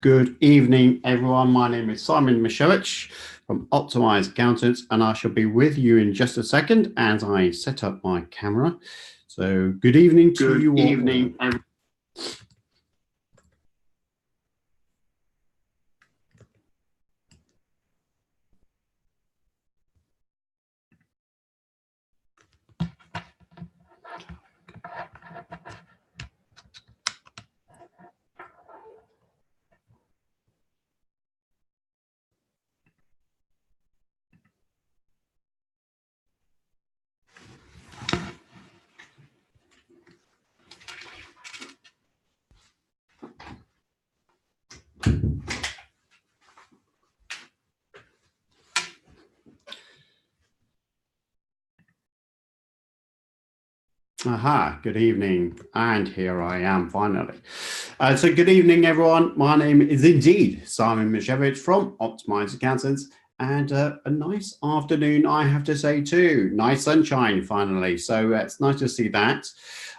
Good evening, everyone. My name is Simon Misiewicz from Optimise Accountants, and I shall be with you in just a second as I set up my camera. So good evening to you all. Good evening, everyone. Aha, good evening, and here I am finally. So good evening, everyone. My name is indeed Simon Misiewicz from Optimise Accountants, and a nice afternoon, I have to say too. Nice sunshine finally, so it's nice to see that.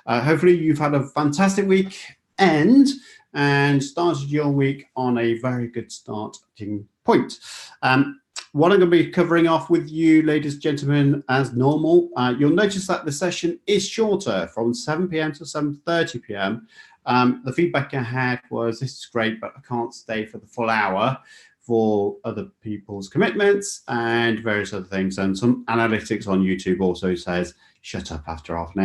Hopefully you've had a fantastic weekend and started your week on a very good starting point. What I'm going to be covering off with you, ladies and gentlemen, as normal, you'll notice that the session is shorter from 7 p.m. to 7:30 p.m. The feedback I had was, this is great, but I can't stay for the full hour for other people's commitments and various other things. And some analytics on YouTube also says, shut up after half an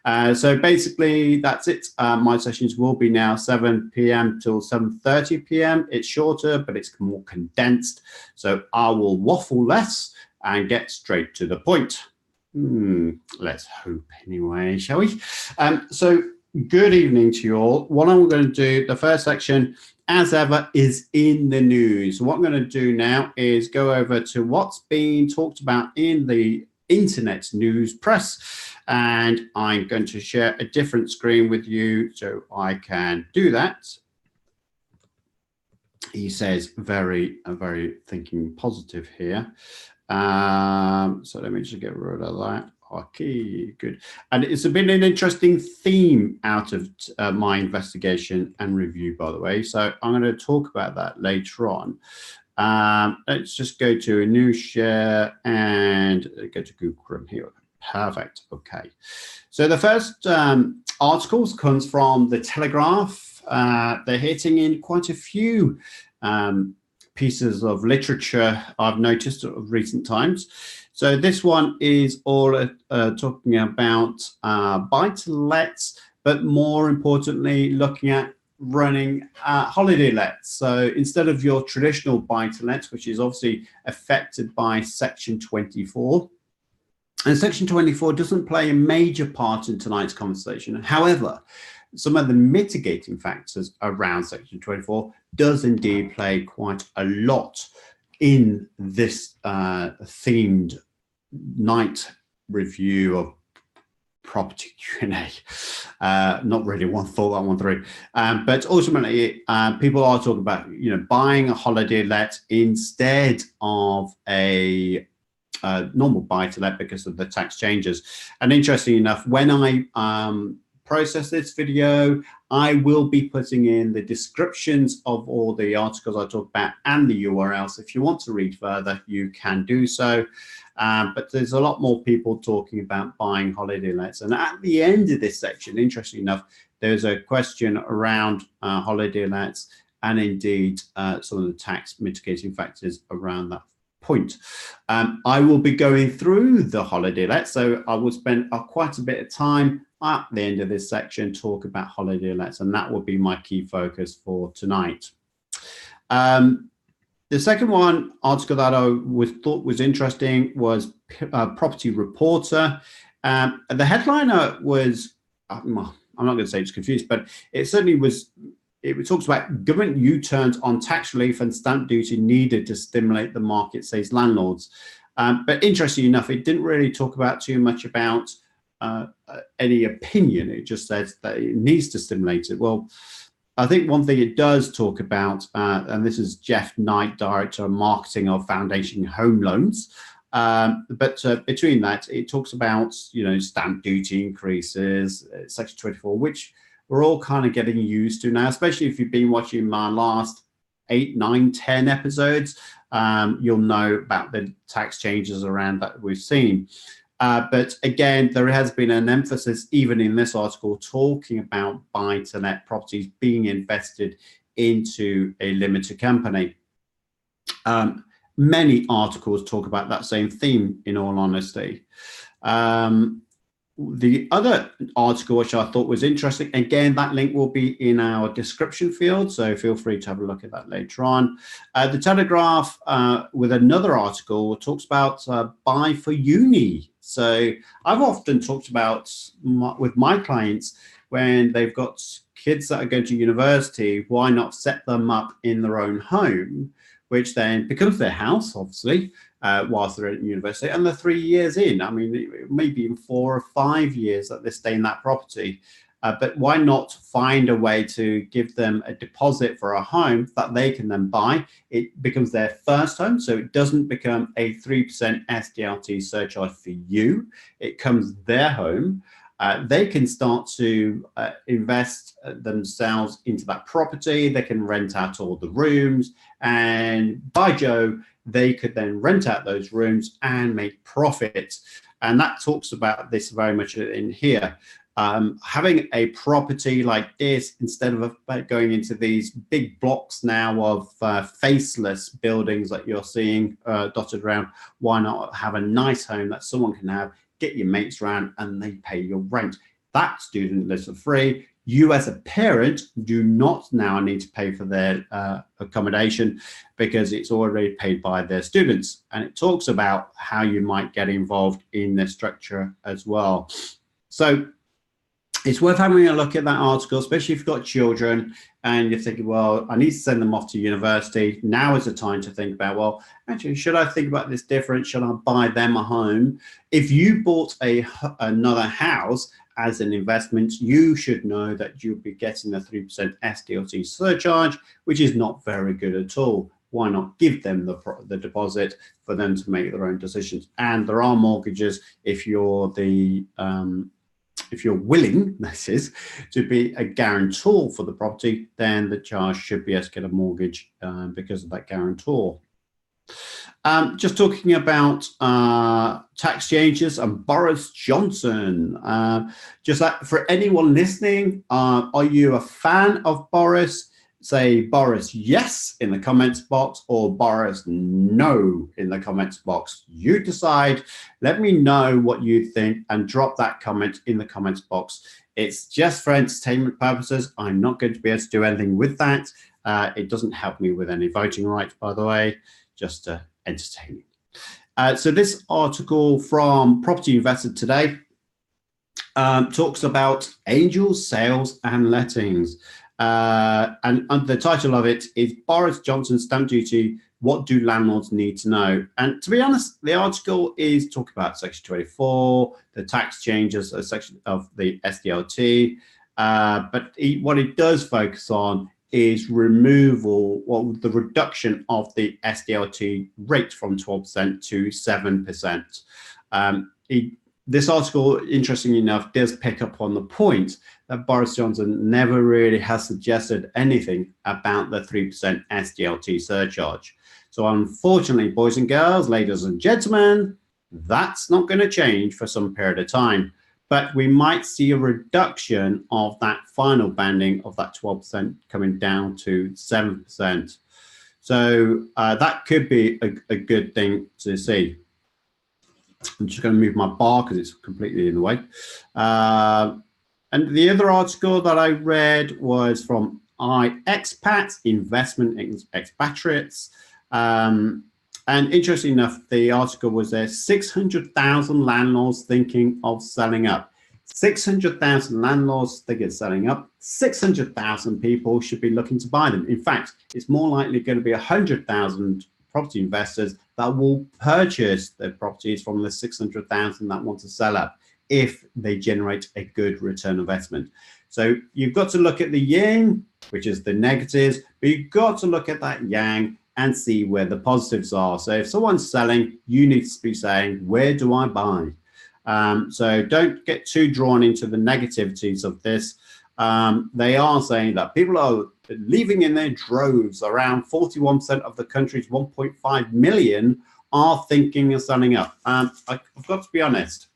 hour. So basically, that's it. My sessions will be now 7 p.m. till 7:30 p.m. It's shorter, but it's more condensed. So I will waffle less and get straight to the point. Let's hope anyway, shall we? So good evening to you all. What I'm going to do, the first section, as ever, is in the news. What I'm going to do now is go over to what's being talked about in the internet news press, and I'm going to share a different screen with you so I can do that. He says very thinking positive here. So let me just get rid of that. Okay, good. And it's been an interesting theme out of my investigation and review, by the way, so I'm going to talk about that later on. Let's just go to a new share and go to Google Chrome here. Perfect. Okay. So the first articles comes from the Telegraph. They're hitting in quite a few pieces of literature I've noticed of recent times. So this one is all talking about buy-to-lets, but more importantly, looking at running holiday lets. So instead of your traditional buy-to-lets, which is obviously affected by Section 24, and Section 24 doesn't play a major part in tonight's conversation. However, some of the mitigating factors around Section 24 does indeed play quite a lot in this themed night review of property Q&A. Not really one thought that one through, but ultimately people are talking about buying a holiday let instead of a normal buy-to-let because of the tax changes. And interestingly enough, when I process this video, I will be putting in the descriptions of all the articles I talk about and the URLs. If you want to read further, you can do so. But there's a lot more people talking about buying holiday lets. And at the end of this section, interestingly enough, there's a question around holiday lets and indeed some of the tax mitigating factors around that point. I will be going through the holiday lets, so I will spend quite a bit of time at the end of this section talk about holiday lets, and that will be my key focus for tonight. The second article that I thought was interesting was Property Reporter. The headliner was, I'm not going to say it's confused, but it certainly was. It talks about government U-turns on tax relief and stamp duty needed to stimulate the market, says landlords. But interestingly enough, it didn't really talk about too much about any opinion. It just says that it needs to stimulate it. Well, I think one thing it does talk about, and this is Jeff Knight, Director of Marketing of Foundation Home Loans, but between that, it talks about, stamp duty increases, Section 24, which we're all kind of getting used to now, especially if you've been watching my last 8, 9, 10 episodes, you'll know about the tax changes around that we've seen. But again, there has been an emphasis, even in this article, talking about buy-to-let properties being invested into a limited company. Many articles talk about that same theme, in all honesty. The other article, which I thought was interesting, again, that link will be in our description field, so feel free to have a look at that later on. The Telegraph, with another article, talks about buy for uni. So I've often talked about with my clients, when they've got kids that are going to university, why not set them up in their own home, which then becomes their house, obviously, whilst they're at university, and they're 3 years in. I mean, maybe in 4 or 5 years that they stay in that property. But why not find a way to give them a deposit for a home that they can then buy? It becomes their first home, so it doesn't become a 3% SDLT surcharge for you. It comes their home. They can start to invest themselves into that property. They can rent out all the rooms, and by Joe, they could then rent out those rooms and make profit. And that talks about this very much in here. Having a property like this, instead of going into these big blocks now of faceless buildings that you're seeing dotted around, why not have a nice home that someone can have, get your mates around, and they pay your rent? That student lives for free. You as a parent do not now need to pay for their accommodation, because it's already paid by their students. And it talks about how you might get involved in the structure as well. So it's worth having a look at that article, especially if you've got children and you're thinking, well, I need to send them off to university. Now is the time to think about, well, actually, should I think about this different? Should I buy them a home? If you bought another house as an investment, you should know that you'll be getting a 3% SDLT surcharge, which is not very good at all. Why not give them the deposit for them to make their own decisions? And there are mortgages, if you're willing, this is, to be a guarantor for the property, then the charge should be as get a mortgage because of that guarantor. Just talking about tax changes and Boris Johnson. Just like for anyone listening, are you a fan of Boris? Say Boris yes in the comments box, or Boris no in the comments box. You decide. Let me know what you think and drop that comment in the comments box. It's just for entertainment purposes. I'm not going to be able to do anything with that. It doesn't help me with any voting rights, by the way, just entertaining. So this article from Property Investor Today talks about angels, sales and lettings. And the title of it is Boris Johnson's Stamp Duty, What Do Landlords Need to Know? And to be honest, the article is talking about Section 24, the tax changes, a section of the SDLT. But what it does focus on is the reduction of the SDLT rate from 12% to 7%. This article, interestingly enough, does pick up on the point that Boris Johnson never really has suggested anything about the 3% SDLT surcharge. So unfortunately, boys and girls, ladies and gentlemen, that's not going to change for some period of time. But we might see a reduction of that final banding of that 12% coming down to 7%. So that could be a good thing to see. I'm just going to move my bar because it's completely in the way. And the other article that I read was from iExpat, Investment Expatriates. And interesting enough, the article was there, 600,000 landlords thinking of selling up. 600,000 landlords thinking of selling up. 600,000 people should be looking to buy them. In fact, it's more likely going to be 100,000 property investors that will purchase their properties from the 600,000 that want to sell up if they generate a good return on investment. So you've got to look at the yin, which is the negatives, but you've got to look at that yang and see where the positives are. So if someone's selling, you need to be saying, where do I buy? So don't get too drawn into the negativities of this. they are saying that people are leaving in their droves. Around 41% of the country's 1.5 million are thinking of signing up. I've got to be honest.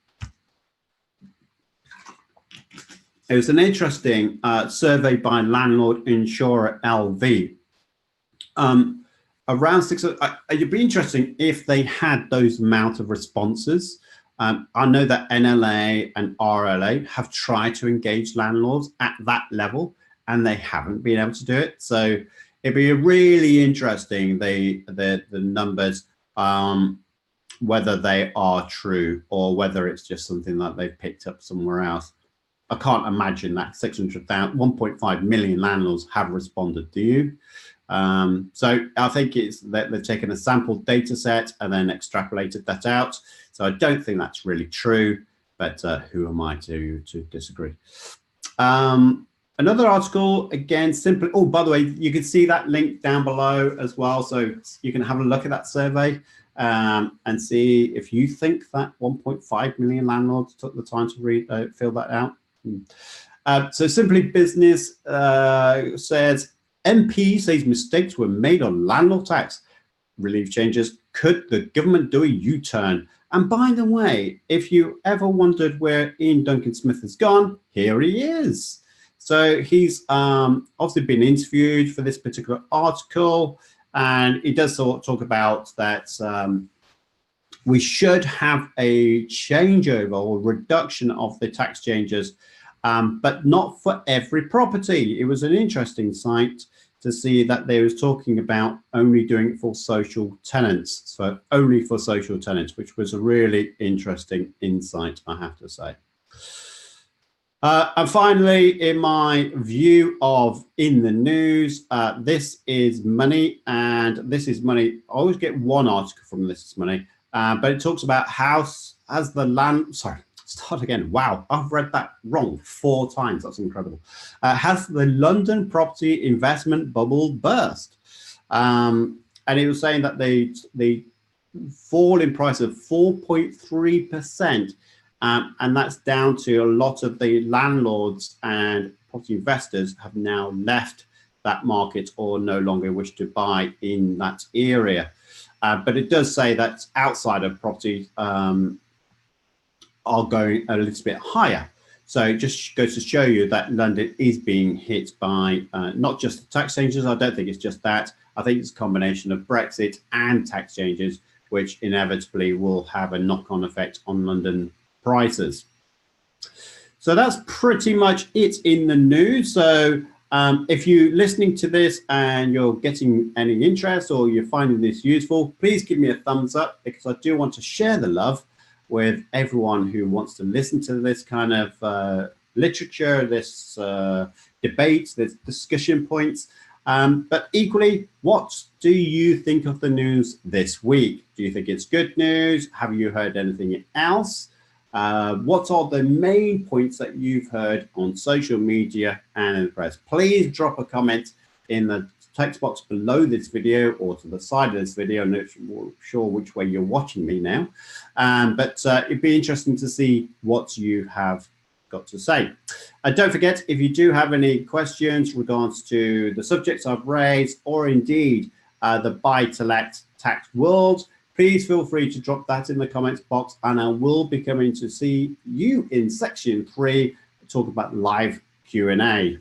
It was an interesting survey by Landlord Insurer LV. Around it'd be interesting if they had those amount of responses. I know that NLA and RLA have tried to engage landlords at that level, and they haven't been able to do it. So it'd be really interesting the numbers, whether they are true or whether it's just something that they've picked up somewhere else. I can't imagine that 1.5 million landlords have responded. Do you? So I think it's that they've taken a sample data set and then extrapolated that out. So I don't think that's really true, but who am I to disagree? Another article, again, simply, oh, by the way, you can see that link down below as well. So you can have a look at that survey and see if you think that 1.5 million landlords took the time to fill that out. So Simply Business says, MP says mistakes were made on landlord tax relief changes. Could the government do a U-turn? And by the way, if you ever wondered where Ian Duncan Smith has gone, here he is. So he's obviously been interviewed for this particular article, and he does talk about that we should have a changeover or reduction of the tax changes, but not for every property. It was an interesting site to see that they was talking about only doing it for social tenants, so only for social tenants, which was a really interesting insight, I have to say. And finally, in my view of in the news, This Is Money, and This Is Money, I always get one article from This Is Money, but it talks about start again. Wow, I've read that wrong 4 times. That's incredible. Has the London property investment bubble burst? And it was saying that the fall in price of 4.3%, and that's down to a lot of the landlords and property investors have now left that market or no longer wish to buy in that area. But it does say that outside of property are going a little bit higher. So it just goes to show you that London is being hit by not just the tax changes. I don't think it's just that. I think it's a combination of Brexit and tax changes, which inevitably will have a knock-on effect on London prices. So that's pretty much it in the news. So if you're listening to this and you're getting any interest or you're finding this useful, please give me a thumbs up, because I do want to share the love with everyone who wants to listen to this kind of literature, this debate, this discussion points. But equally, what do you think of the news this week? Do you think it's good news? Have you heard anything else? What are the main points that you've heard on social media and in the press? Please drop a comment in the text box below this video or to the side of this video. I'm not sure which way you're watching me now, but it'd be interesting to see what you have got to say. Don't forget, if you do have any questions regards to the subjects I've raised, or indeed the buy-to-let tax world, please feel free to drop that in the comments box, and I will be coming to see you in section 3 to talk about live Q&A.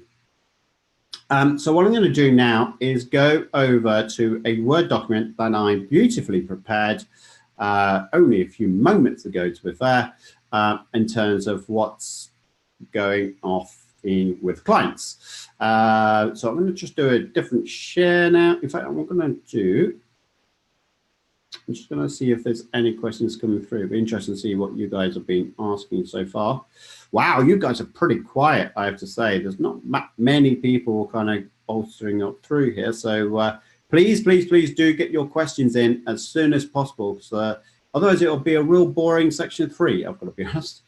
So what I'm going to do now is go over to a Word document that I beautifully prepared only a few moments ago, to be fair, in terms of what's going off with clients. So I'm going to just do a different share now. In fact, I'm just going to see if there's any questions coming through. It'd be interesting to see what you guys have been asking so far. Wow, you guys are pretty quiet, I have to say. There's not many people kind of bolstering up through here. So please do get your questions in as soon as possible, because otherwise it'll be a real boring section 3, I've got to be honest.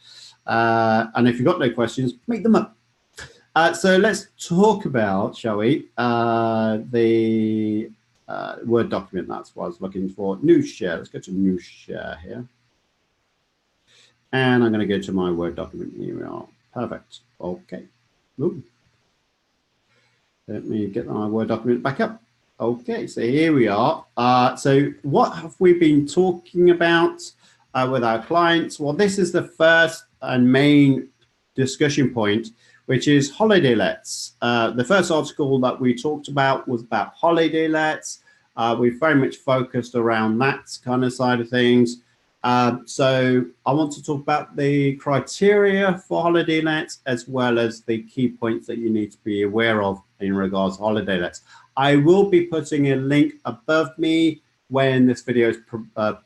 And if you've got no questions, make them up. So let's talk about, shall we, the Word document. That's what I was looking for. New share. Let's go to new share here. And I'm going to go to my Word document. Here we are. Perfect. Okay. Ooh. Let me get my Word document back up. Okay, so here we are. So what have we been talking about with our clients? Well, this is the first and main discussion point, which is holiday lets. The first article that we talked about was about holiday lets. We've very much focused around that kind of side of things. So I want to talk about the criteria for holiday lets, as well as the key points that you need to be aware of in regards to holiday lets. I will be putting a link above me when this video is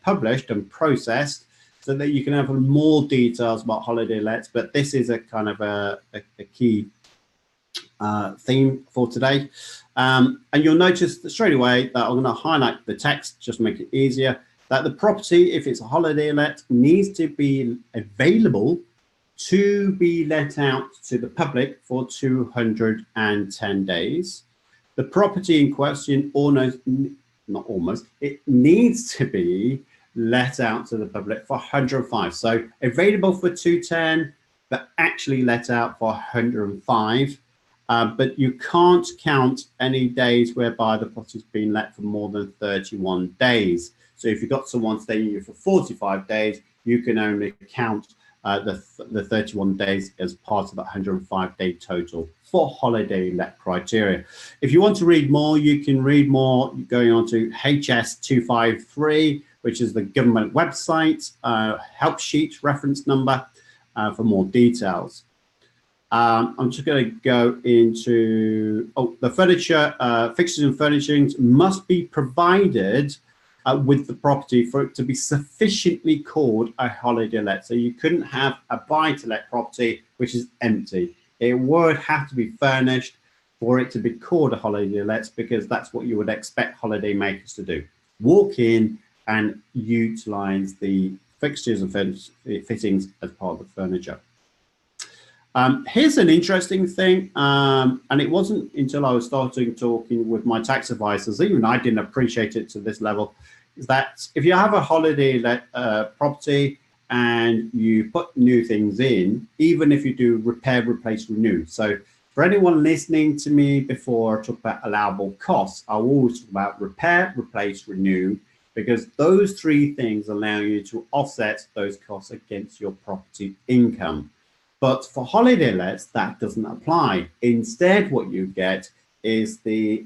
published and processed, so that you can have more details about holiday lets. But this is a kind of a key theme for today. And you'll notice that straight away that I'm going to highlight the text just to make it easier, that the property, if it's a holiday let, needs to be available to be let out to the public for 210 days. The property in question it needs to be let out to the public for 105. So available for 210, but actually let out for 105. But you can't count any days whereby the property's been let for more than 31 days. So if you've got someone staying here for 45 days, you can only count the 31 days as part of that 105-day total for holiday let criteria. If you want to read more, you can read more going on to HS253, which is the government website, help sheet reference number for more details. I'm just going to go into, the furniture, fixtures and furnishings must be provided with the property for it to be sufficiently called a holiday let. So you couldn't have a buy-to-let property which is empty. It would have to be furnished for it to be called a holiday let, because that's what you would expect holiday makers to do. Walk in and utilize the fixtures and fittings as part of the furniture. Here's an interesting thing, and it wasn't until I was starting talking with my tax advisors, even I didn't appreciate it to this level, is that if you have a holiday let property and you put new things in, even if you do repair, replace, renew. So for anyone listening to me before I talk about allowable costs, I will always talk about repair, replace, renew, because those three things allow you to offset those costs against your property income. But for holiday lets, that doesn't apply. Instead, what you get is the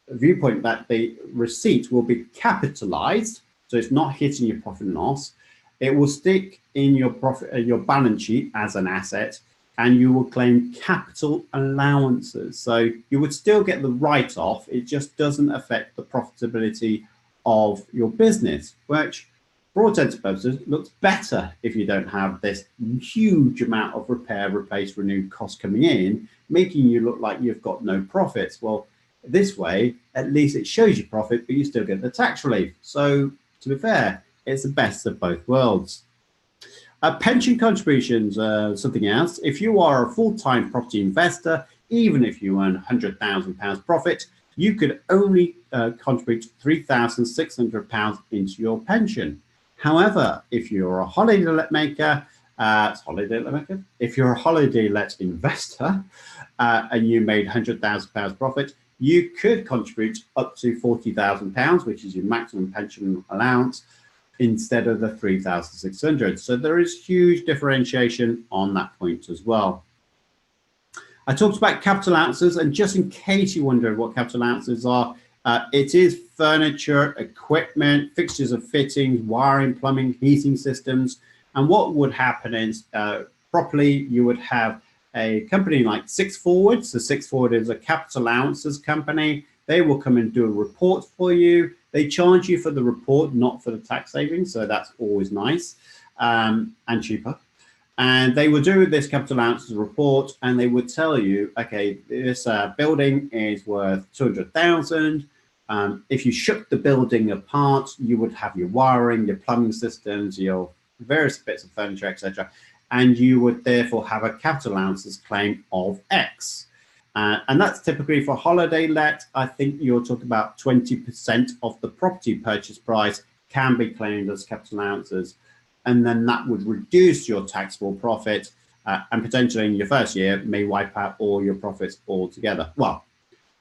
viewpoint that the receipt will be capitalized, so it's not hitting your profit and loss. It will stick in your your balance sheet as an asset, and you will claim capital allowances. So you would still get the write-off. It just doesn't affect the profitability of your business, which, for all intents and purposes, looks better if you don't have this huge amount of repair, replace, renew costs coming in, making you look like you've got no profits. Well, this way, at least it shows you profit, but you still get the tax relief. So, to be fair, it's the best of both worlds. Pension contributions, something else. If you are a full-time property investor, even if you earn £100,000 profit, you could only contribute £3,600 into your pension. However, if you're a holiday let maker, if you're a holiday let investor and you made £100,000 profit, you could contribute up to £40,000, which is your maximum pension allowance, instead of the £3,600. So there is huge differentiation on that point as well. I talked about capital allowances, and just in case you wonder what capital allowances are, it is furniture, equipment, fixtures and fittings, wiring, plumbing, heating systems. And what would happen is, properly, you would have a company like Six Forward. So Six Forward is a capital allowances company. They will come and do a report for you. They charge you for the report, not for the tax savings. So that's always nice and cheaper. And they would do this capital allowances report, and they would tell you, okay, this building is worth 200,000. If you shook the building apart, you would have your wiring, your plumbing systems, your various bits of furniture, etc. And you would therefore have a capital allowances claim of X. And that's typically for holiday let. I think you're talking about 20% of the property purchase price can be claimed as capital allowances. And then that would reduce your taxable profit and potentially in your first year may wipe out all your profits altogether. Well,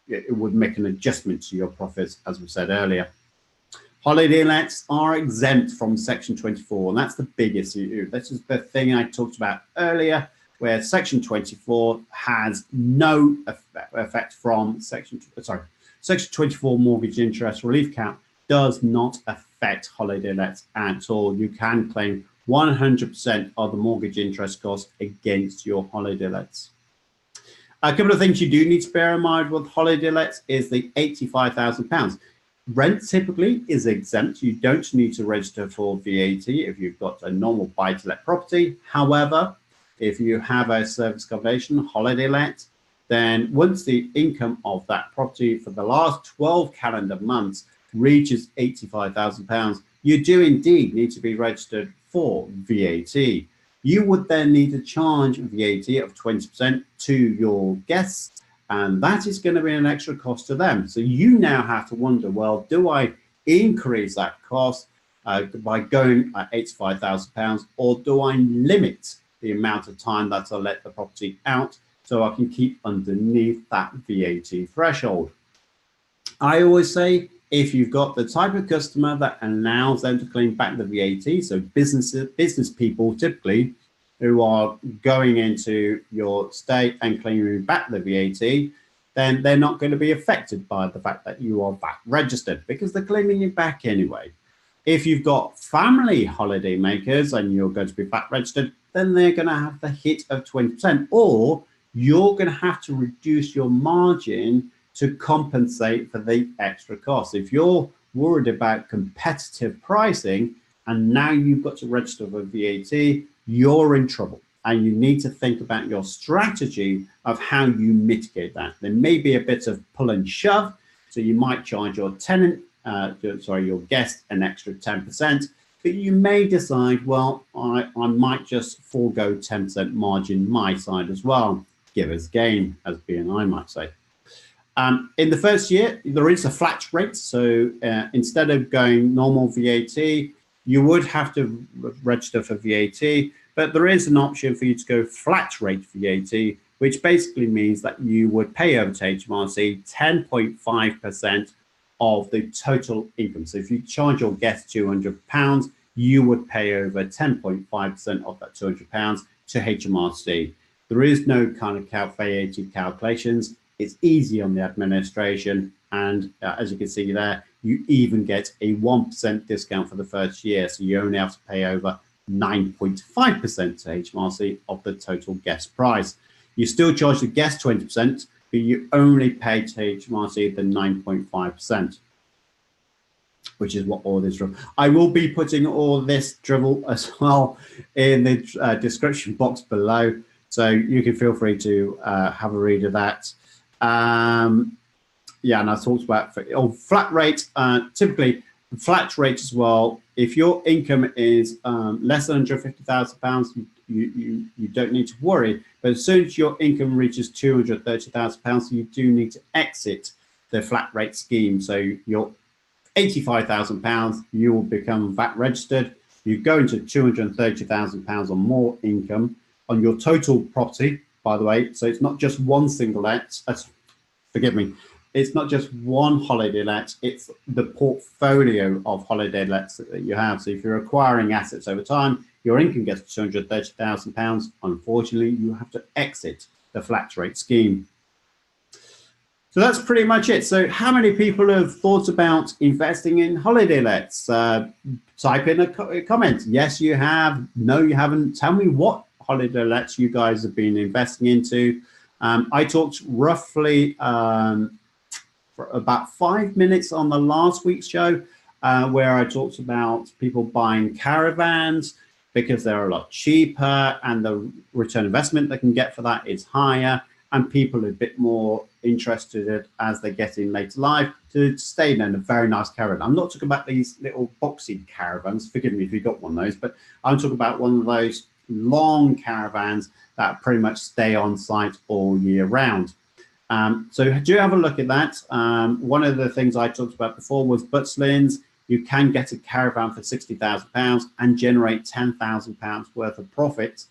it would make an adjustment to your profits, as we said earlier. Holiday lets are exempt from Section 24, and that's the biggest. This is the thing I talked about earlier, where Section 24 has no effect from Section 24 mortgage interest relief cap does not affect holiday lets at all. You can claim 100% of the mortgage interest cost against your holiday lets. A couple of things you do need to bear in mind with holiday lets is the £85,000. Rent typically is exempt. You don't need to register for VAT if you've got a normal buy-to-let property. However, if you have a service accommodation holiday let, then once the income of that property for the last 12 calendar months reaches £85,000, you do indeed need to be registered for VAT. You would then need to charge VAT of 20% to your guests, and that is going to be an extra cost to them. So you now have to wonder, well, do I increase that cost by going at £85,000, or do I limit the amount of time that I let the property out so I can keep underneath that VAT threshold? I always say, if you've got the type of customer that allows them to claim back the VAT, so business people typically who are going into your state and claiming back the VAT, then they're not going to be affected by the fact that you are VAT registered, because they're claiming it back anyway. If you've got family holiday makers and you're going to be VAT registered, then they're going to have the hit of 20%, or you're going to have to reduce your margin to compensate for the extra cost. If you're worried about competitive pricing and now you've got to register for VAT, you're in trouble, and you need to think about your strategy of how you mitigate that. There may be a bit of pull and shove, so you might charge your your guest an extra 10%, but you may decide, well, I might just forego 10% margin my side as well. Give us game, as B&I might say. In the first year, there is a flat rate. So instead of going normal VAT, you would have to register for VAT, but there is an option for you to go flat rate VAT, which basically means that you would pay over to HMRC 10.5% of the total income. So if you charge your guest £200, you would pay over 10.5% of that £200 to HMRC. There is no kind of VAT calculations. It's easy on the administration, and as you can see there, you even get a 1% discount for the first year, so you only have to pay over 9.5% to HMRC of the total guest price. You still charge the guest 20%, but you only pay to HMRC the 9.5%, which is what all this drivel. I will be putting all this drivel as well in the description box below, so you can feel free to have a read of that. Yeah, and I talked about flat rate. Typically, flat rate as well. If your income is less than £150,000, you don't need to worry. But as soon as your income reaches £230,000, you do need to exit the flat rate scheme. So your £85,000, you will become VAT registered. You go into £230,000 or more income on your total property, by the way. So it's not just one single let. Forgive me. It's not just one holiday let, it's the portfolio of holiday lets that you have. So if you're acquiring assets over time, your income gets to £230,000. Unfortunately, you have to exit the flat rate scheme. So that's pretty much it. So how many people have thought about investing in holiday lets? Type in a comment. Yes, you have. No, you haven't. Tell me what holiday lets you guys have been investing into. I talked roughly for about 5 minutes on the last week's show, where I talked about people buying caravans because they're a lot cheaper and the return investment they can get for that is higher, and people are a bit more interested as they get in later life to stay in a very nice caravan. I'm not talking about these little boxy caravans, forgive me if you got one of those, but I'm talking about one of those long caravans that pretty much stay on site all year round. So do have a look at that. One of the things I talked about before was Butts Lynns. You can get a caravan for £60,000 and generate £10,000 worth of profit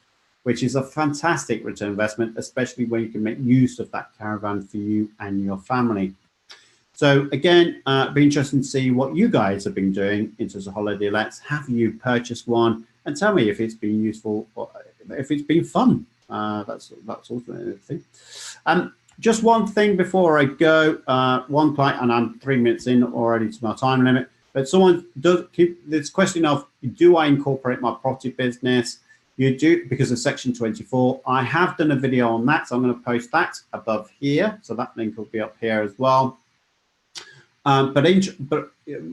which is a fantastic return investment, especially when you can make use of that caravan for you and your family. So again, be interesting to see what you guys have been doing in terms of holiday lets. Have you purchased one? And tell me if it's been useful or if it's been fun. That's also a thing. Just one thing before I go. One client, and I'm 3 minutes in already to my time limit. But someone does keep this question of, do I incorporate my property business? You do, because of Section 24. I have done a video on that, so I'm going to post that above here. So that link will be up here as well. But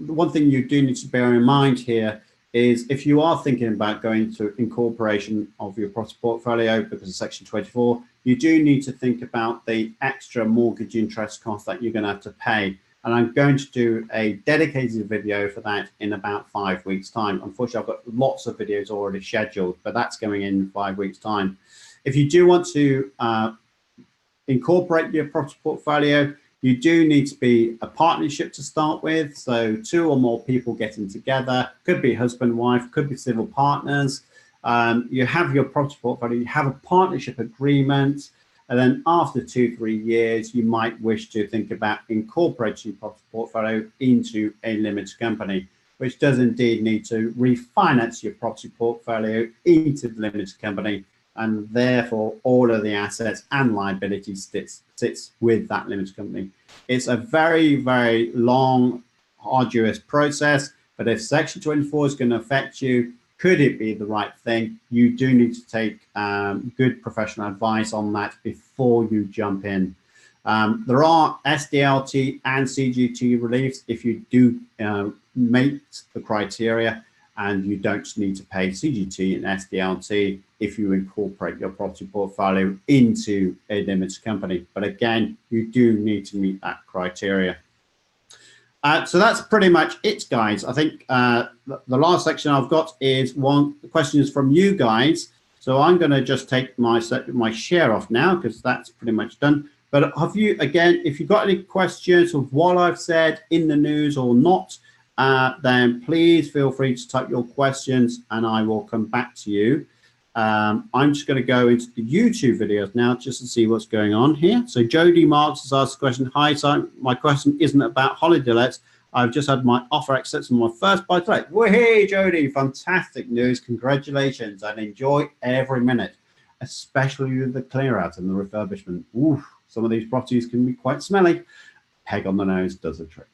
one thing you do need to bear in mind here is if you are thinking about going to incorporation of your property portfolio because of Section 24, you do need to think about the extra mortgage interest cost that you're going to have to pay. And I'm going to do a dedicated video for that in about 5 weeks' time. Unfortunately, I've got lots of videos already scheduled, but that's going in 5 weeks' time. If you do want to incorporate your property portfolio, you do need to be a partnership to start with. So 2 or more people getting together, could be husband, wife, could be civil partners. You have your property portfolio, you have a partnership agreement. And then after 2-3 years, you might wish to think about incorporating your property portfolio into a limited company, which does indeed need to refinance your property portfolio into the limited company. And therefore, all of the assets and liabilities sits with that limited company. It's a very, very long, arduous process. But if Section 24 is going to affect you, could it be the right thing? You do need to take good professional advice on that before you jump in. There are SDLT and CGT reliefs if you do meet the criteria, and you don't need to pay CGT and SDLT if you incorporate your property portfolio into a limited company. But again, you do need to meet that criteria. So that's pretty much it, guys. I think the last section I've got is questions from you guys. So I'm going to just take my share off now because that's pretty much done. But have you, again, if you've got any questions of what I've said in the news or not, then please feel free to type your questions and I will come back to you. I'm just going to go into the YouTube videos now just to see what's going on here. So Jody Marks has asked a question. Hi, Simon. My question isn't about holiday lets. I've just had my offer accepted on my first buy to let. Well, hey, Jody, fantastic news. Congratulations, and enjoy every minute, especially with the clear out and the refurbishment. Ooh, some of these properties can be quite smelly. Peg on the nose does the trick.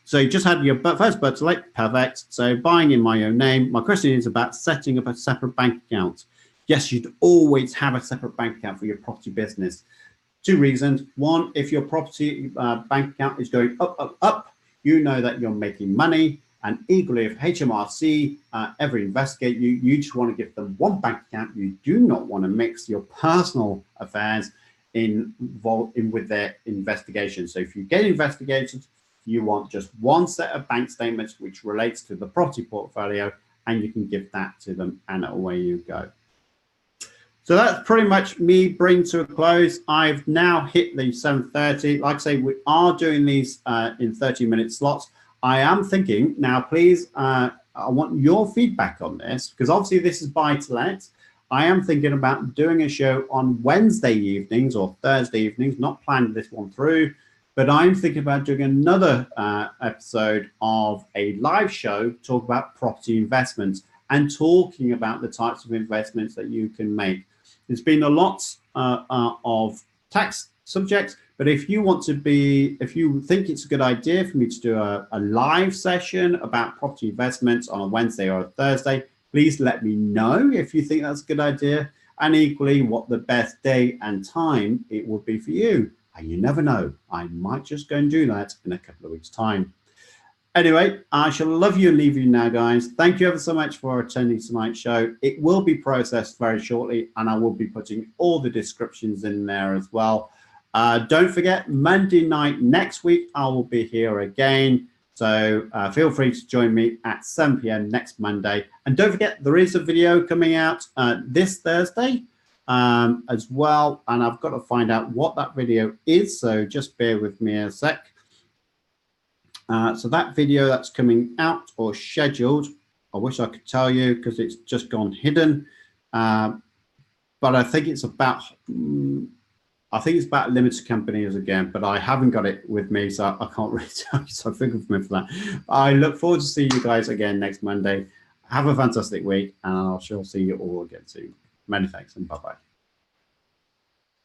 So you just had your first buy to let, perfect. So buying in my own name. My question is about setting up a separate bank account. Yes, you'd always have a separate bank account for your property business. 2 reasons. One, if your property bank account is going up, up, up, you know that you're making money. And equally, if HMRC ever investigate you, you just want to give them one bank account. You do not want to mix your personal affairs involved with their investigation. So if you get investigated, you want just one set of bank statements which relates to the property portfolio, and you can give that to them, and away you go. So that's pretty much me bring to a close. I've now hit the 7:30. Like I say, we are doing these in 30-minute slots. I am thinking now, please, I want your feedback on this, because obviously this is buy to let. I am thinking about doing a show on Wednesday evenings or Thursday evenings, not planned this one through, but I'm thinking about doing another episode of a live show, talk about property investments and talking about the types of investments that you can make. There's been a lot of tax subjects, but if you think it's a good idea for me to do a live session about property investments on a Wednesday or a Thursday, please let me know if you think that's a good idea, and equally what the best day and time it would be for you. And you never know, I might just go and do that in a couple of weeks' time. Anyway, I shall love you and leave you now, guys. Thank you ever so much for attending tonight's show. It will be processed very shortly, and I will be putting all the descriptions in there as well. Don't forget, Monday night next week, I will be here again. So feel free to join me at 7 p.m. next Monday. And don't forget, there is a video coming out this Thursday as well. And I've got to find out what that video is. So just bear with me a sec. So that video that's coming out or scheduled, I wish I could tell you because it's just gone hidden. But I think it's about limited companies again, but I haven't got it with me, so I can't really tell you, so forgive me for that. I look forward to seeing you guys again next Monday. Have a fantastic week, and I shall see you all again soon. Many thanks, and bye-bye.